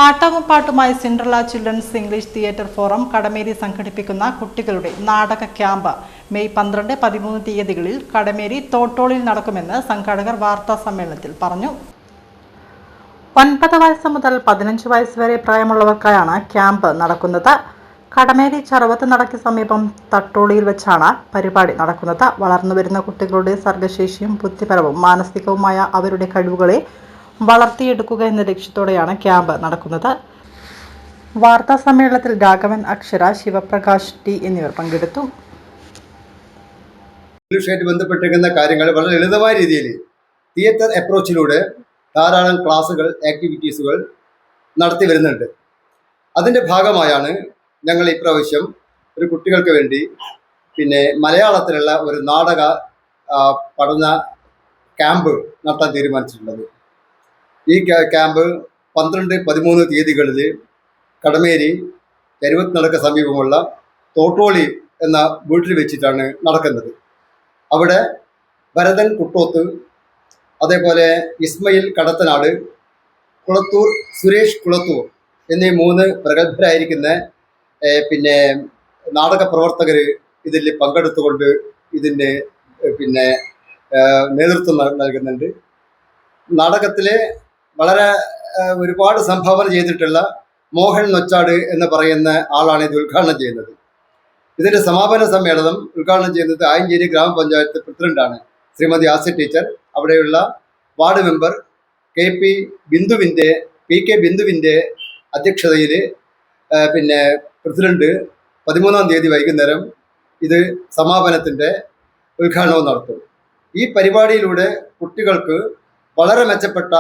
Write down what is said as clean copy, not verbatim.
ആട്ടവും പാട്ടുമായി Cinderella children's English theatre forum Kadameri സംഘടിപ്പിക്കുന്ന കുട്ടികളുടെ നാടക ക്യാമ്പ് മെയ് 12-13 തീയതികളിൽ കടമേരി തോട്ടോളിൽ നടക്കുമെന്ന് സംഘാടകർ വാർത്താ സമ്മേളനത്തിൽ പറഞ്ഞു. 9 വയസ്സ് മുതൽ 15 വയസ്സ് വരെ പ്രായമുള്ളവർക്കായാണ് ക്യാമ്പ് നടക്കുന്നത്. കടമേരി ചറവത്ത് നടയ്ക്ക് സമീപം തട്ടോളിയിൽ വെച്ചാണ് പരിപാടി നടക്കുന്നത്. വളർന്നുവരുന്ന കുട്ടികളുടെ സർഗശേഷിയും ബുദ്ധിപരവും മാനസികവുമായ അവരുടെ കഴിവുകളെ വളർത്തിയെടുക്കുക എന്ന ലക്ഷ്യത്തോടെയാണ് ക്യാമ്പ് നടക്കുന്നത്. വാർത്താ സമ്മേളനത്തിൽ രാഘവൻ, അക്ഷര, ശിവപ്രകാശ് ടി എന്നിവർ പങ്കെടുത്തു. ഇംഗ്ലീഷുമായിട്ട് ബന്ധപ്പെട്ടിരിക്കുന്ന കാര്യങ്ങൾ വളരെ ലളിതമായ രീതിയിൽ തിയേറ്റർ അപ്രോച്ചിലൂടെ ധാരാളം ക്ലാസ്സുകൾ, ആക്ടിവിറ്റീസുകൾ നടത്തി വരുന്നുണ്ട്. അതിൻ്റെ ഭാഗമായാണ് ഞങ്ങൾ ഇപ്രാവശ്യം ഒരു കുട്ടികൾക്ക് വേണ്ടി മലയാളത്തിലുള്ള ഒരു നാടക പഠന ക്യാമ്പ് നടത്താൻ തീരുമാനിച്ചിട്ടുള്ളത്. ഈ ക്യാമ്പ് 12-13 തീയതികളിൽ കടമേരി ചരുവത്തിനടക്ക് സമീപമുള്ള തോട്ടോളി എന്ന വീട്ടിൽ വെച്ചിട്ടാണ് നടക്കുന്നത്. അവിടെ ഭരതൻ കുട്ടോത്ത്, അതേപോലെ ഇസ്മയിൽ കടത്തനാട്, കുളത്തൂർ സുരേഷ് കുളത്തൂർ എന്നീ 3 പ്രഗത്ഭരായിരിക്കുന്ന നാടക പ്രവർത്തകർ ഇതിൽ പങ്കെടുത്തുകൊണ്ട് ഇതിന് നേതൃത്വം നൽകുന്നുണ്ട്. നാടകത്തിലെ വളരെ ഒരുപാട് സംഭാവന ചെയ്തിട്ടുള്ള മോഹൻ നൊച്ചാട് എന്ന് പറയുന്ന ആളാണ് ഇത് ഉദ്ഘാടനം ചെയ്യുന്നത്. ഇതിൻ്റെ സമാപന സമ്മേളനം ഉദ്ഘാടനം ചെയ്യുന്നത് ആയഞ്ചേരി ഗ്രാമപഞ്ചായത്ത് പ്രസിഡന്റാണ് ശ്രീമതി ആസി ടീച്ചർ. അവിടെയുള്ള വാർഡ് മെമ്പർ പി കെ ബിന്ദുവിൻ്റെ അധ്യക്ഷതയിൽ പ്രസിഡന്റ് 13-ാം തീയതി വൈകുന്നേരം ഇത് സമാപനത്തിൻ്റെ ഉദ്ഘാടനവും നടത്തും. ഈ പരിപാടിയിലൂടെ കുട്ടികൾക്ക് വളരെ മെച്ചപ്പെട്ട